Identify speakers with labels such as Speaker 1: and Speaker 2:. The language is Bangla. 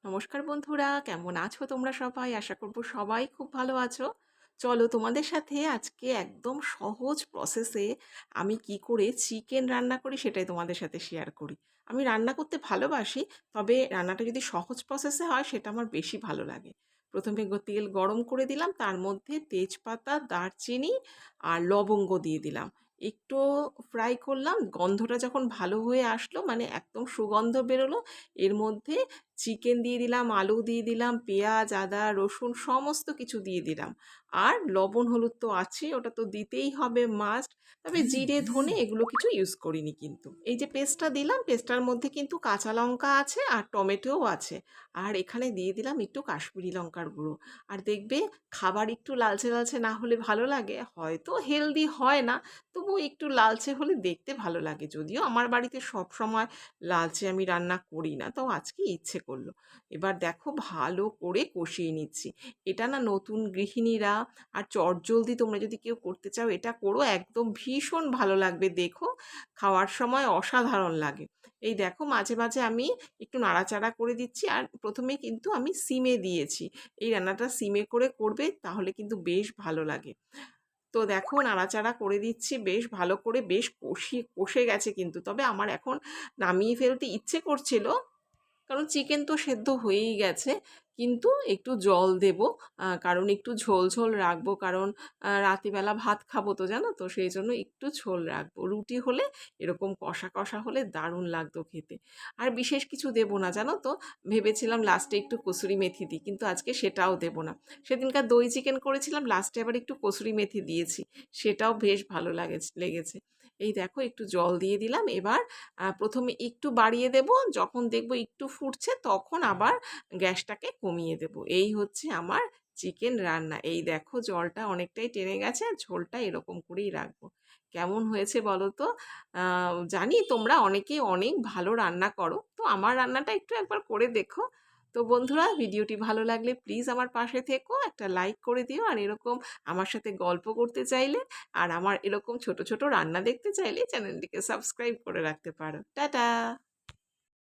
Speaker 1: নমস্কার বন্ধুরা, কেমন আছো তোমরা সবাই? আশা করব সবাই খুব ভালো আছো। চলো তোমাদের সাথে আজকে একদম সহজ প্রসেসে আমি কি করে চিকেন রান্না করি সেটাই তোমাদের সাথে শেয়ার করি। আমি রান্না করতে ভালোবাসি, তবে রান্নাটা যদি সহজ প্রসেসে হয় সেটা আমার বেশি ভালো লাগে। প্রথমে তেল গরম করে দিলাম, তার মধ্যে তেজপাতা, দারচিনি আর লবঙ্গ দিয়ে দিলাম। একটু ফ্রাই করলাম, গন্ধটা যখন ভালো হয়ে আসলো মানে একদম সুগন্ধ বেরোলো, এর মধ্যে চিকেন দিয়ে দিলাম, আলু দিয়ে দিলাম, পেঁয়াজ, আদা, রসুন সমস্ত কিছু দিয়ে দিলাম। আর লবণ হলুদ তো আছেই, ওটা তো দিতেই হবে মাস্ট। তবে জিরে ধনে এগুলো কিছু ইউজ করিনি কিন্তু। এই যে পেস্টটা দিলাম, পেস্টটার মধ্যে কিন্তু কাঁচা লঙ্কা আছে আর টমেটোও আছে। আর এখানে দিয়ে দিলাম একটু কাশ্মীরি লঙ্কার গুঁড়ো। আর দেখবে খাবার একটু লালচে লালচে না হলে ভালো লাগে, হয়তো হেলদি হয় না, তবুও একটু লালচে হলে দেখতে ভালো লাগে। যদিও আমার বাড়িতে সব সময় লালচে আমি রান্না করি না, তো আজকে ইচ্ছে করলো। এবার দেখো ভালো করে কষিয়ে নিচ্ছি। এটা না নতুন গৃহিণীরা আর চটজলদি তোমরা যদি কেউ করতে চাও এটা করো, একদম ভীষণ ভালো লাগবে। দেখো খাওয়ার সময় অসাধারণ লাগে। এই দেখো মাঝে মাঝে আমি একটু নাড়াচাড়া করে দিচ্ছি, আর প্রথমে কিন্তু আমি সিমে দিয়েছি। এই রান্নাটা সিমে করে করবে, তাহলে কিন্তু বেশ ভালো লাগে। তো দেখো নাড়াচাড়া করে দিচ্ছি বেশ ভালো করে, বেশ কষে গেছে কিন্তু। তবে আমার এখন নামিয়ে ফেলতে ইচ্ছে করছিল, কারণ চিকেন তো সেদ্ধ হয়েই গেছে। কিন্তু একটু জল দেব, কারণ একটু ঝোল ঝোল রাখবো, কারণ রাত্রিবেলা ভাত খাবো তো জানো তো, সেই জন্য একটু ঝোল রাখবো। রুটি হলে এরকম কষা কষা হলে দারুণ লাগতো খেতে। আর বিশেষ কিছু দেবো না জানো তো, ভেবেছিলাম লাস্টে একটু কসুরি মেথি দিই, কিন্তু আজকে সেটাও দেবো না। সেদিনকার দই চিকেন করেছিলাম, লাস্টে আবার একটু কসুরি মেথি দিয়েছি, সেটাও বেশ ভালো লেগেছে। এই দেখো একটু জল দিয়ে দিলাম। এবার প্রথমে একটু বাড়িয়ে দেব, যখন দেখব একটু ফুটছে তখন আবার গ্যাসটাকে কমিয়ে দেব। এই হচ্ছে আমার চিকেন রান্না। এই দেখো জলটা অনেকটাই টেনে গেছে, আর ঝোলটা এরকম করেই রাখবো। কেমন হয়েছে বলো তো? জানি তোমরা অনেকেই অনেক ভালো রান্না করো, তো আমার রান্নাটা একটু একবার করে দেখো। তো বন্ধুরা, ভিডিওটি ভালো লাগলে প্লিজ আমার পাশে থেকো, একটা লাইক করে দিও। আর এরকম আমার সাথে গল্প করতে চাইলে আর আমার এরকম ছোট ছোট রান্না দেখতে চাইলে চ্যানেলটিকে সাবস্ক্রাইব করে রাখতে পারো। টাটা।